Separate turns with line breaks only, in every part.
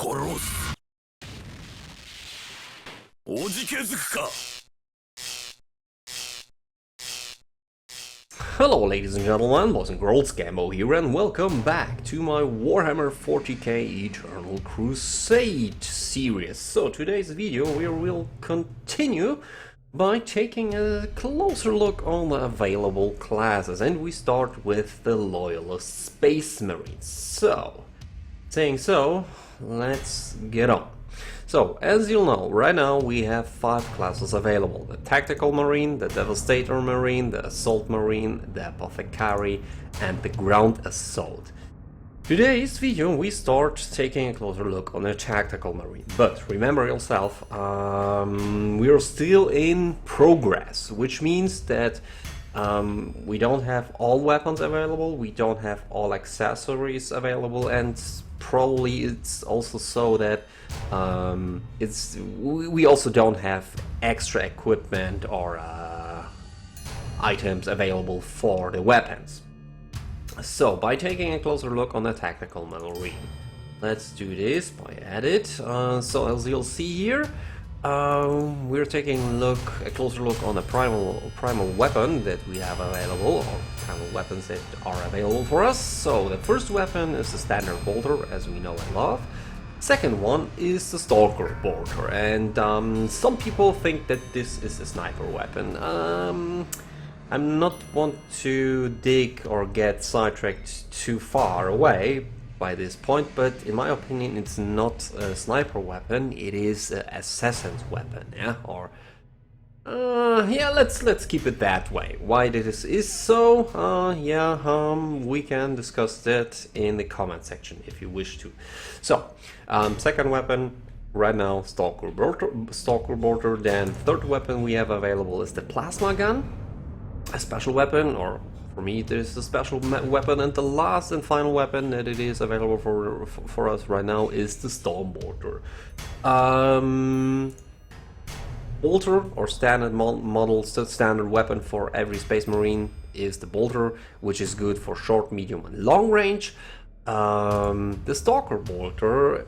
殺す。おじけづくか。
Hello ladies and gentlemen, boys and girls, Gambo here, and welcome back to my Warhammer 40K Eternal Crusade series. So today's video we will continue by taking a closer look on the available classes, and we start with the Loyalist Space Marines. So, let's get on. So, as you'll know, right now we have 5 classes available: the Tactical Marine, the Devastator Marine, the Assault Marine, the Apothecary, and the Ground Assault. Today's video we start taking a closer look on the Tactical Marine, but remember yourself, we are still in progress, which means that we don't have all weapons available, we don't have all accessories available, and probably it's also so that we also don't have extra equipment or items available for the weapons. So, by taking a closer look on the Tactical Marine, let's do this by edit. So, as you'll see here, we're taking a closer look on the primal weapon that we have available, or primal weapons that are available for us. So, the first weapon is the standard bolter, as we know and love. Second one is the Stalker bolter, and some people think that this is a sniper weapon. I'm not want to dig or get sidetracked too far away by this point, but in my opinion it's not a sniper weapon, it is an assassin's weapon, yeah? Or yeah, let's keep it that way. Why this is so, we can discuss that in the comment section if you wish to. So, second weapon right now, Stalker bolter. Then third weapon we have available is the plasma gun, a special weapon, or for me it is a special weapon, and the last and final weapon that it is available for us right now is the storm bolter. Bolter, or standard model, standard weapon for every Space Marine is the bolter, which is good for short, medium, and long range. The Stalker bolter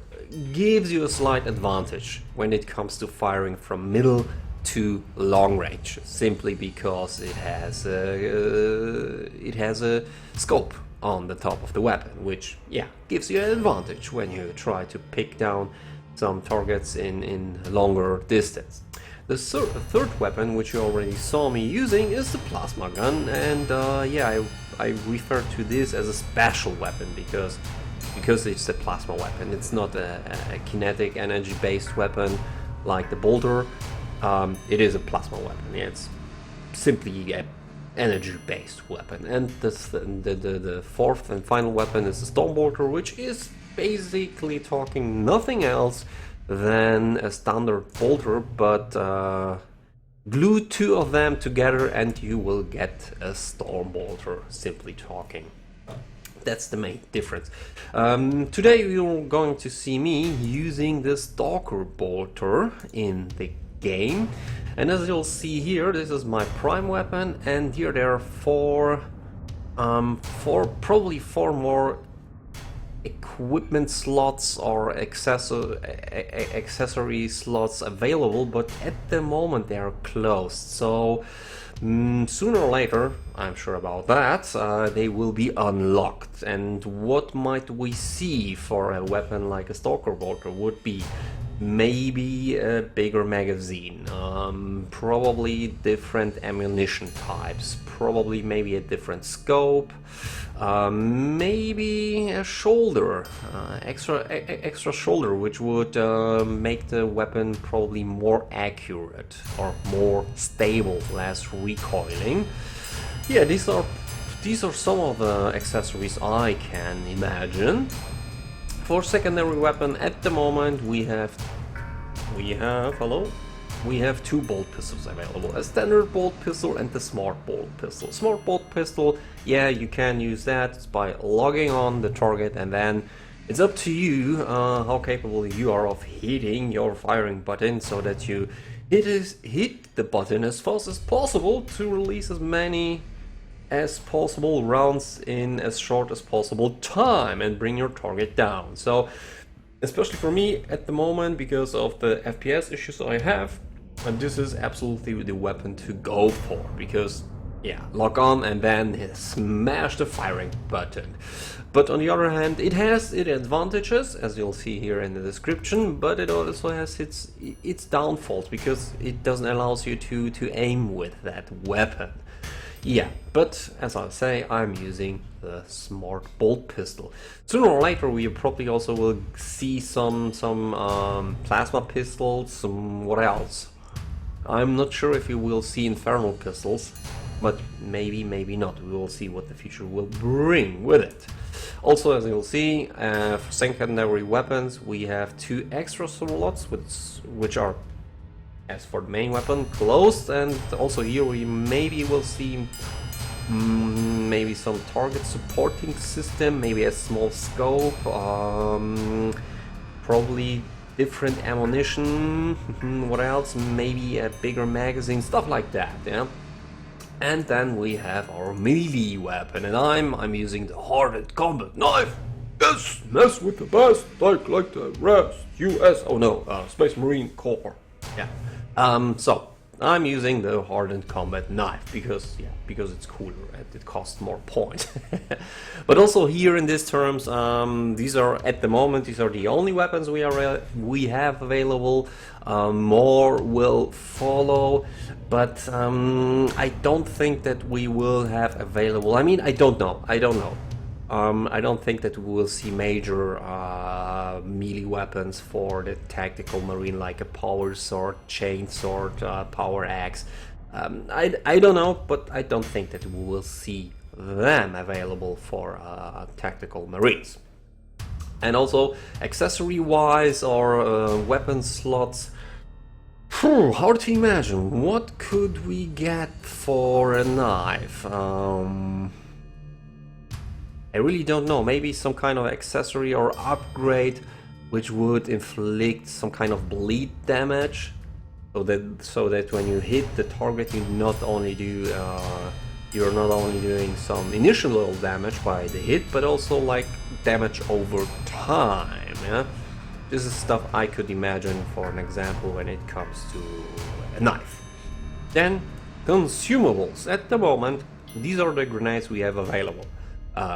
gives you a slight advantage when it comes to firing from middle to long range, simply because it has a scope on the top of the weapon, which gives you an advantage when you try to pick down some targets in longer distance. The third weapon, which you already saw me using, is the plasma gun, and I refer to this as a special weapon because it's a plasma weapon. It's not a kinetic energy based weapon like the bolter. It is a plasma weapon. Yeah, it's simply an energy-based weapon. And the fourth and final weapon is the storm bolter, which is basically talking nothing else than a standard bolter, but glue 2 of them together and you will get a storm bolter, simply talking. That's the main difference. Today you're going to see me using the Stalker bolter in the game, and as you'll see here, this is my prime weapon, and here there are probably four more equipment slots or accessory slots available, but at the moment they are closed. So sooner or later, I'm sure about that, they will be unlocked. And what might we see for a weapon like a Stalker bolter would be maybe a bigger magazine, probably different ammunition types, probably maybe a different scope, maybe a shoulder, extra shoulder, which would make the weapon probably more accurate or more stable, less recoiling. Yeah, these are some of the accessories I can imagine. For secondary weapon, at the moment we have 2 bolt pistols available: a standard bolt pistol and the smart bolt pistol. Smart bolt pistol, yeah, you can use that by logging on the target, and then it's up to you how capable you are of hitting your firing button, so that you hit the button as fast as possible to release as many as possible rounds in as short as possible time and bring your target down. So especially for me at the moment because of the FPS issues I have. And this is absolutely the weapon to go for, because yeah, lock on and then smash the firing button. But on the other hand, it has its advantages, as you'll see here in the description, but it also has its downfalls, because it doesn't allow you to aim with that weapon. Yeah, but as I say, I'm using the smart bolt pistol. Sooner or later we probably also will see some plasma pistols, what else? I'm not sure if we will see infernal pistols, but maybe not. We will see what the future will bring with it. Also, as you'll see, for secondary weapons we have 2 extra slots, which are, as for the main weapon, closed, and also here we maybe will see maybe some target supporting system, maybe a small scope, probably different ammunition, what else, maybe a bigger magazine, stuff like that, yeah. And then we have our melee weapon, and I'm using the hardened combat knife. Yes, mess with the best, like the rest. US, oh no, Space Marine Corps. Yeah. So I'm using the hardened combat knife because it's cooler and it costs more points. But also here in these terms, these are at the moment the only weapons we have available. More will follow, but I don't think that we will have available. I mean, I don't know. I don't think that we will see major melee weapons for the tactical marine, like a power sword, chain sword, power axe. I don't know, but I don't think that we will see them available for tactical marines. And also, accessory-wise or weapon slots, hard to imagine. What could we get for a knife? I really don't know. Maybe some kind of accessory or upgrade which would inflict some kind of bleed damage, so that when you hit the target, you're not only doing some initial little damage by the hit, but also like damage over time. Yeah, this is stuff I could imagine for an example when it comes to a knife. Then consumables. At the moment, these are the grenades we have available.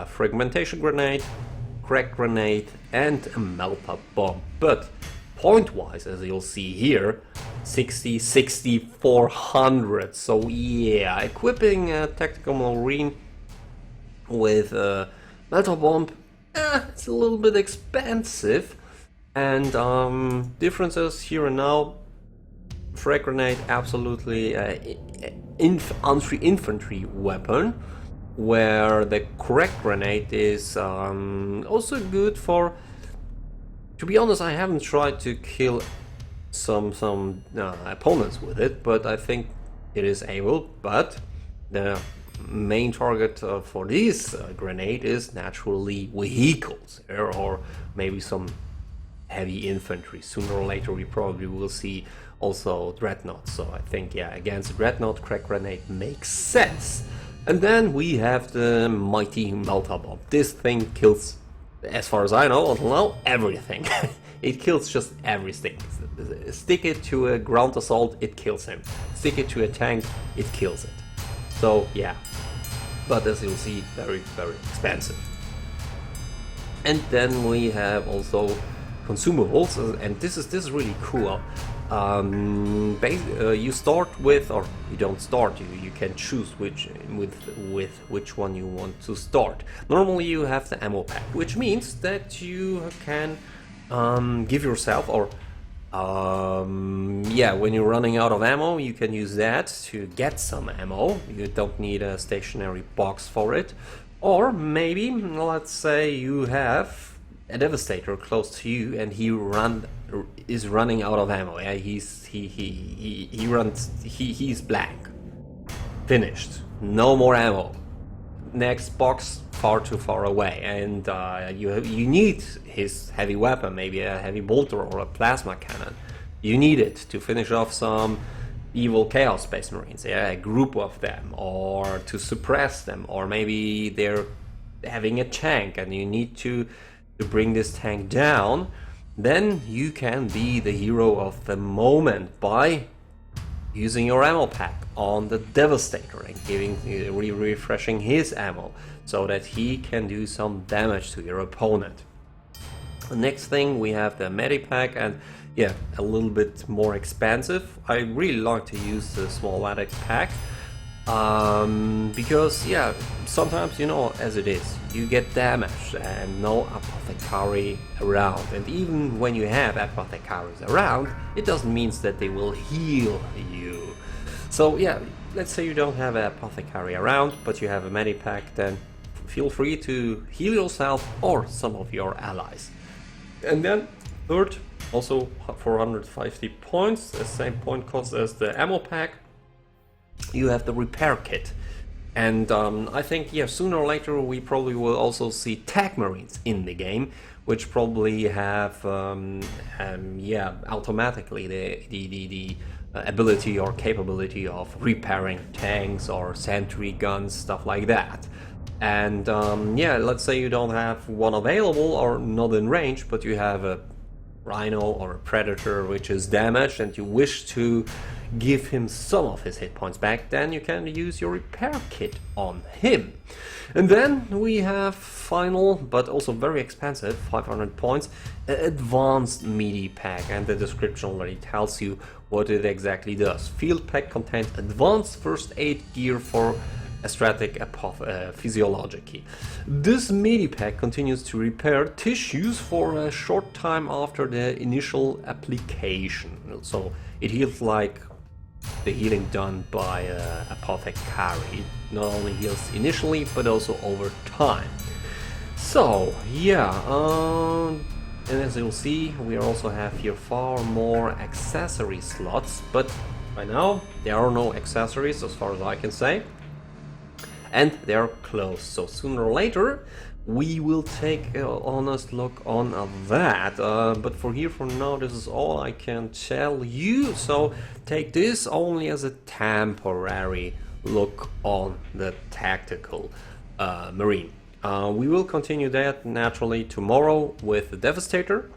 Fragmentation grenade, crack grenade, and a melt-up bomb. But point-wise, as you'll see here, 60, 60, 400. So yeah, equipping a tactical marine with a melt-up bomb, it's a little bit expensive. And differences here and now: frag grenade, absolutely infantry weapon, where the crack grenade is also good for. To be honest, I haven't tried to kill some opponents with it, but I think it is able. But the main target for this grenade is naturally vehicles, or maybe some heavy infantry. Sooner or later we probably will see also dreadnoughts, so I think, yeah, against dreadnought, crack grenade makes sense. And then we have the mighty melt-up bomb. This thing kills, as far as I know, until now, everything. It kills just everything. Stick it to a ground assault, it kills him. Stick it to a tank, it kills it. So yeah, but as you'll see, very, very expensive. And then we have also consumables, and this is really cool. You start with, or you don't start, you can choose with which one you want to start. Normally you have the ammo pack, which means that you can give yourself, or yeah, when you're running out of ammo, you can use that to get some ammo. You don't need a stationary box for it. Or maybe, let's say you have a Devastator close to you and he is running out of ammo. Yeah, he's blank. Finished. No more ammo. Next box far too far away, and you need his heavy weapon, maybe a heavy bolter or a plasma cannon. You need it to finish off some evil Chaos Space Marines, yeah, a group of them, or to suppress them, or maybe they're having a tank and you need to bring this tank down. then you can be the hero of the moment by using your ammo pack on the Devastator and refreshing his ammo so that he can do some damage to your opponent. The next thing, we have the Medipack, and yeah, a little bit more expensive. I really like to use the small medic pack because yeah, sometimes, you know, as it is, you get damaged and no apothecary around, and even when you have apothecaries around, it doesn't mean that they will heal you. So yeah, let's say you don't have an apothecary around, but you have a medipack, then feel free to heal yourself or some of your allies. And then third, also 450 points, the same point cost as the ammo pack, you have the repair kit. And I think, yeah, sooner or later we probably will also see tag marines in the game, which probably have yeah, automatically the ability or capability of repairing tanks or sentry guns, stuff like that. And yeah, let's say you don't have one available or not in range, but you have a Rhino or a Predator which is damaged and you wish to give him some of his hit points back, then you can use your repair kit on him. And then we have final, but also very expensive, 500 points, advanced melee pack, and the description already tells you what it exactly does. Field pack contains advanced first aid gear for aesthetic physiology. This medipack continues to repair tissues for a short time after the initial application. So it heals like the healing done by apothecary. Not only heals initially, but also over time. So yeah, and as you'll see, we also have here far more accessory slots, but right now there are no accessories as far as I can say. And they're closed, so sooner or later we will take an honest look on that. But for now, this is all I can tell you, so take this only as a temporary look on the tactical marine. We will continue that naturally tomorrow with the Devastator,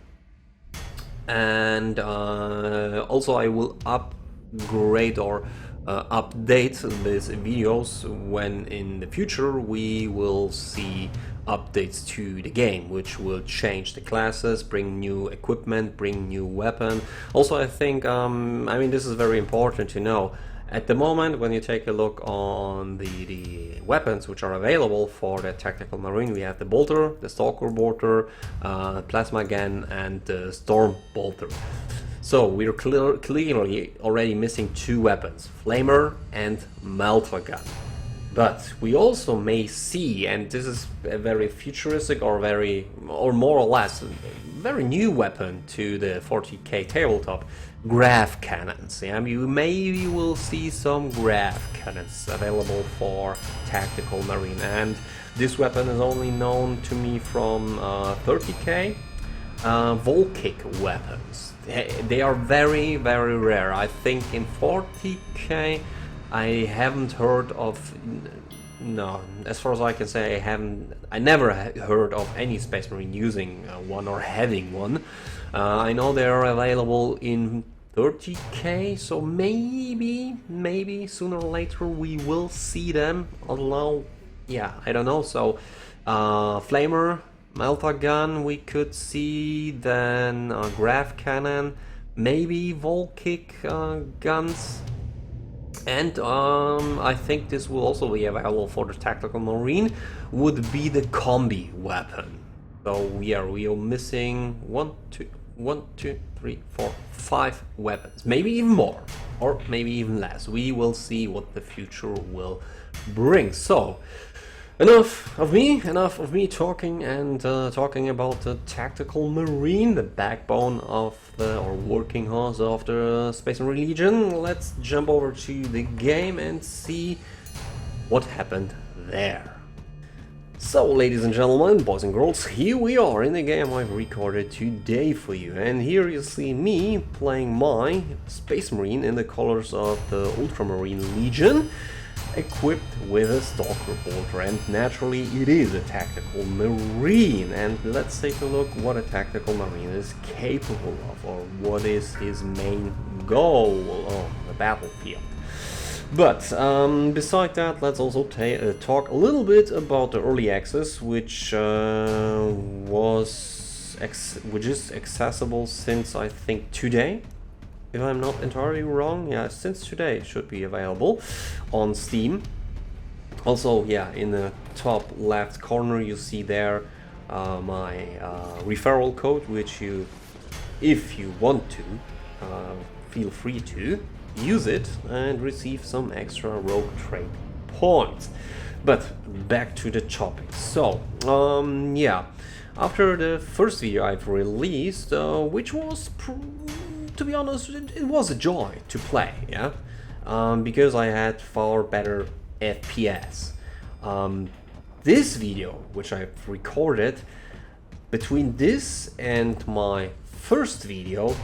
and also I will upgrade or update these videos when in the future we will see updates to the game, which will change the classes, bring new equipment, bring new weapon. Also, I think, I mean, this is very important to know. At the moment, when you take a look on the weapons which are available for the Tactical Marine, we have the Bolter, the Stalker Bolter, Plasma Gun, and the Storm Bolter. So we're clearly already missing two weapons, Flamer and Melter Gun. But we also may see, and this is a very futuristic or more or less very new weapon to the 40K tabletop, Graph Cannons. Yeah, you maybe will see some Graph Cannons available for Tactical Marine, and this weapon is only known to me from 30K. Volkick weapons. They are very, very rare. I think in 40K I haven't heard of, no, as far as I can say, I never heard of any Space Marine using one or having one. I know they are available in 30K, so maybe sooner or later we will see them, although, yeah, I don't know. So Flamer, Melter Gun we could see, then Graph Cannon, maybe Volkick guns, and I think this will also be available for the Tactical Marine, would be the Combi weapon. So yeah, we are missing 5 weapons, maybe even more, or maybe even less. We will see what the future will bring. So enough of me talking and talking about the Tactical Marine, the backbone of or working horse of the Space Marine Legion. Let's jump over to the game and see what happened there. So, ladies and gentlemen, boys and girls, here we are in the game I've recorded today for you, and here you see me playing my Space Marine in the colors of the Ultramarine Legion. equipped with a stock reporter, and naturally it is a tactical marine. And let's take a look what a tactical marine is capable of, or what is his main goal on the battlefield. But beside that, let's also talk a little bit about the early access, which is accessible since I think today. If I'm not entirely wrong, yeah, since today it should be available on Steam. Also, yeah, in the top left corner you see there my referral code, which you, if you want to, feel free to use it and receive some extra rogue trade points. But back to the topic. So, yeah, after the first video I've released, which was to be honest, it was a joy to play, yeah, because I had far better FPS. This video, which I've recorded, between this and my first video,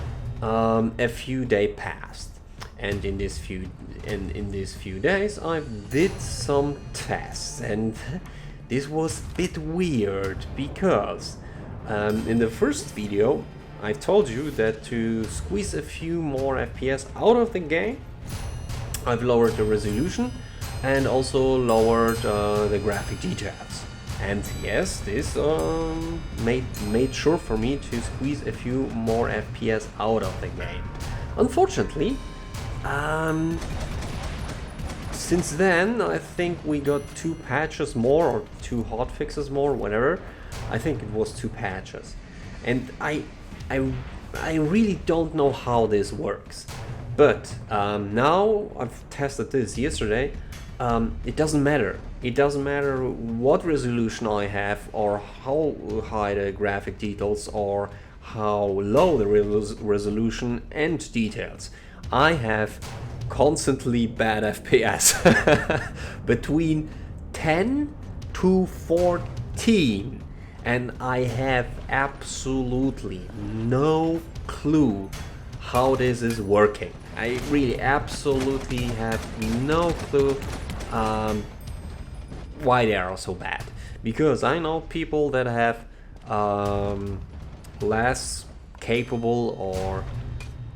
a few days passed, and in these few days I did some tests, and this was a bit weird because in the first video I told you that to squeeze a few more FPS out of the game, I've lowered the resolution and also lowered the graphic details. And yes, this made sure for me to squeeze a few more FPS out of the game. Unfortunately, since then I think we got 2 patches more, or 2 hotfixes more, whatever. I think it was 2 patches. And I really don't know how this works, but now I've tested this yesterday. It doesn't matter. It doesn't matter what resolution I have, or how high the graphic details, or how low the resolution and details. I have constantly bad FPS between 10 to 14. And I have absolutely no clue how this is working. I really absolutely have no clue why they are so bad. Because I know people that have less capable, or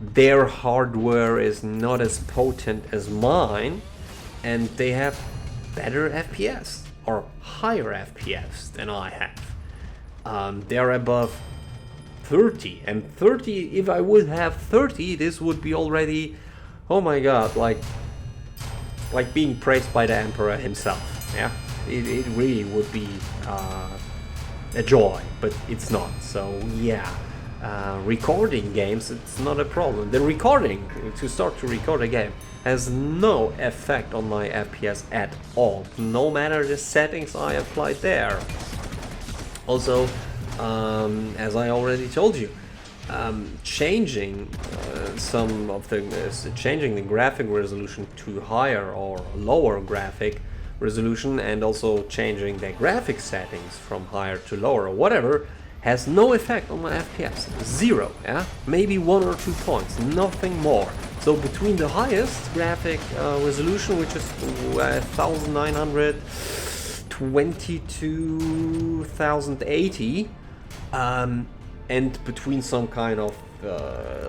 their hardware is not as potent as mine, and they have better FPS or higher FPS than I have. They're above 30, and 30, if I would have 30, this would be already, oh my god, like being praised by the Emperor himself. Yeah, it really would be a joy, but it's not. So yeah, recording games, it's not a problem. The recording, to start to record a game, has no effect on my FPS at all, no matter the settings I applied there. Also, as I already told you, changing changing the graphic resolution to higher or lower graphic resolution, and also changing the graphic settings from higher to lower or whatever, has no effect on my FPS. Zero, yeah? Maybe 1 or 2 points, nothing more. So between the highest graphic resolution, which is 1920 to 1080, and between some kind of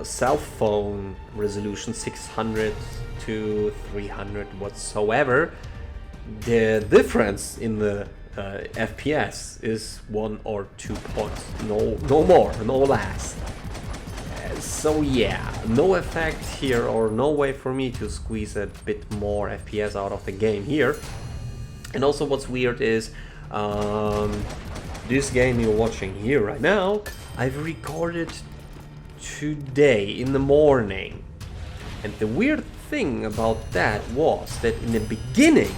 cell phone resolution, 600 to 300 whatsoever, the difference in the FPS is 1 or 2 points, no more, no less. So yeah, no effect here, or no way for me to squeeze a bit more FPS out of the game here. And also what's weird is, this game you're watching here right now, I've recorded today in the morning. And the weird thing about that was that in the beginning,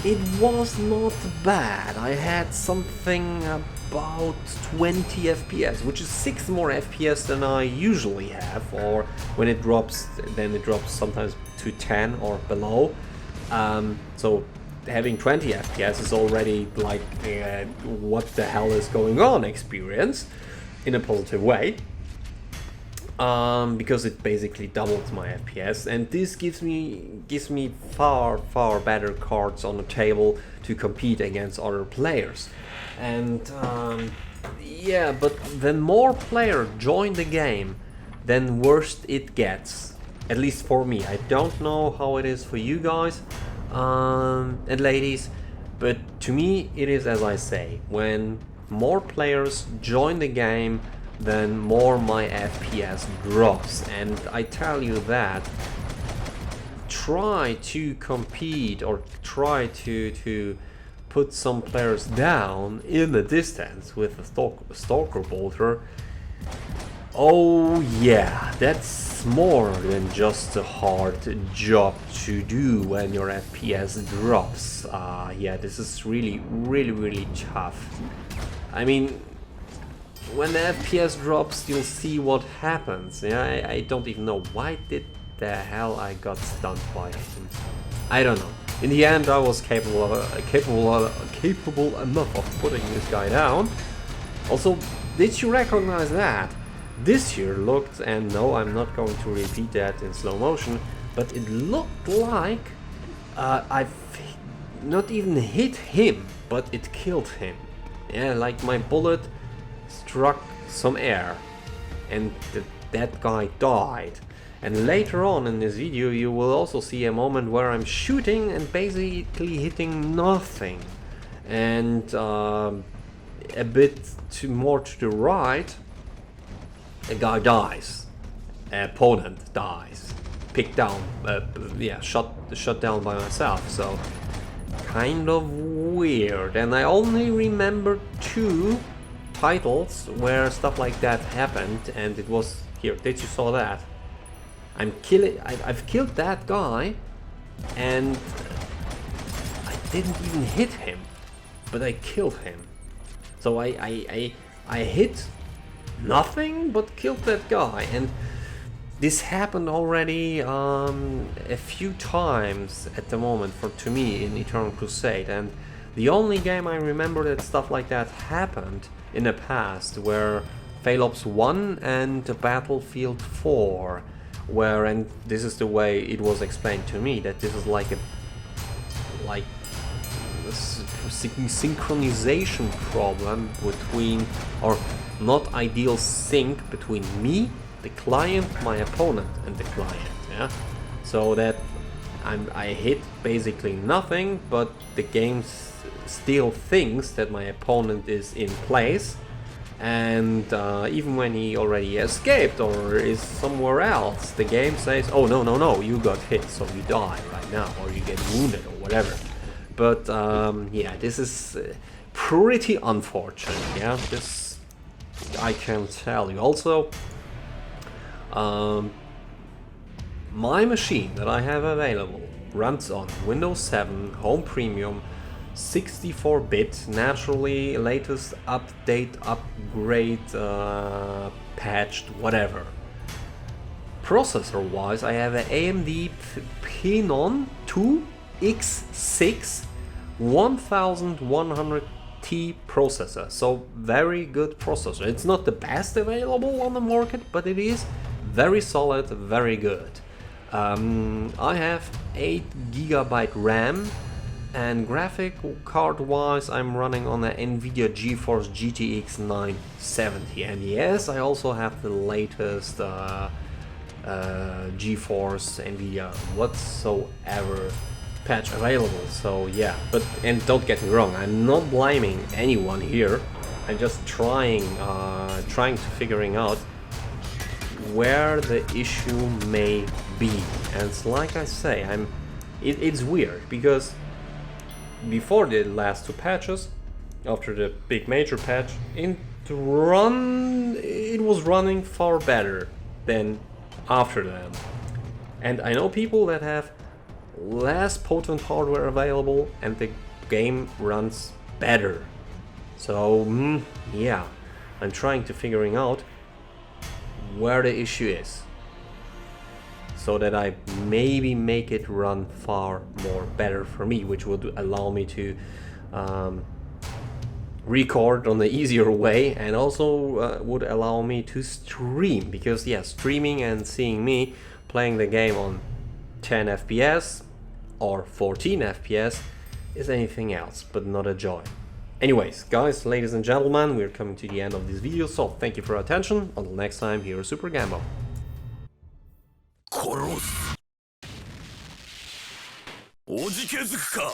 it was not bad. I had something about 20 FPS, which is 6 more FPS than I usually have, or when it drops, then it drops sometimes to 10 or below. So having 20 FPS is already like what the hell is going on experience, in a positive way. because it basically doubles my FPS, and this gives me far better cards on the table to compete against other players. And yeah, but when more players join the game, then worse it gets. At least for me. I don't know how it is for you guys and ladies, but to me it is as I say. When more players join the game, then more my FPS drops. And I tell you that, try to compete or try to put some players down in the distance with a Stalker Bolter. Oh yeah, that's more than just a hard job to do when your FPS drops. Yeah, this is really tough. I mean, when the FPS drops, you'll see what happens. Yeah, I don't even know why did the hell I got stunned by him. I don't know. In the end, I was capable enough of putting this guy down. Also, did you recognize that? This here looked, and no, I'm not going to repeat that in slow motion, but it looked like I've not even hit him, but it killed him. Yeah, like my bullet struck some air, and that guy died. And later on in this video you will also see a moment where I'm shooting and basically hitting nothing. And a bit more to the right, a guy dies, an opponent dies, picked down, yeah, shot down by myself. So kind of weird. And I only remember 2 titles where stuff like that happened, and it was here. Did you saw that? I've killed that guy, and I didn't even hit him, but I killed him. So I hit nothing but killed that guy, and this happened already a few times at the moment to me in Eternal Crusade. And the only game I remember that stuff like that happened in the past were Phaelops 1 and Battlefield 4, where, and this is the way it was explained to me, that this is like a synchronization problem between, or not ideal sync between me, the client, my opponent, and the client. Yeah, so that I hit basically nothing, but the game still thinks that my opponent is in place, and even when he already escaped or is somewhere else, the game says, oh no, you got hit, so you die right now, or you get wounded or whatever. But yeah, this is pretty unfortunate. Yeah, this I can tell you. Also, my machine that I have available runs on Windows 7 Home Premium, 64-bit, naturally latest update, upgrade, patched, whatever. Processor wise, I have an AMD Phenom 2X6 1100T processor, so very good processor. It's not the best available on the market, but it is very solid, very good. I have 8GB RAM, and graphic card wise I'm running on the NVIDIA GeForce GTX 970, and yes, I also have the latest GeForce NVIDIA whatsoever patch available. So yeah, but, and don't get me wrong, I'm not blaming anyone here. I'm just trying to figuring out where the issue may be. And it's like I say, it's weird, because before the last 2 patches, after the big major patch, it was running far better than after them. And I know people that have less potent hardware available and the game runs better. So yeah, I'm trying to figuring out where the issue is, so that I maybe make it run far more better for me, which would allow me to record on the easier way, and also would allow me to stream, because yeah, streaming and seeing me playing the game on 10 FPS or 14 FPS is anything else but not a joy. Anyways, guys, ladies and gentlemen, we're coming to the end of this video, so thank you for your attention. Until next time, here is Super Gambo.
殺す。おじけづくか。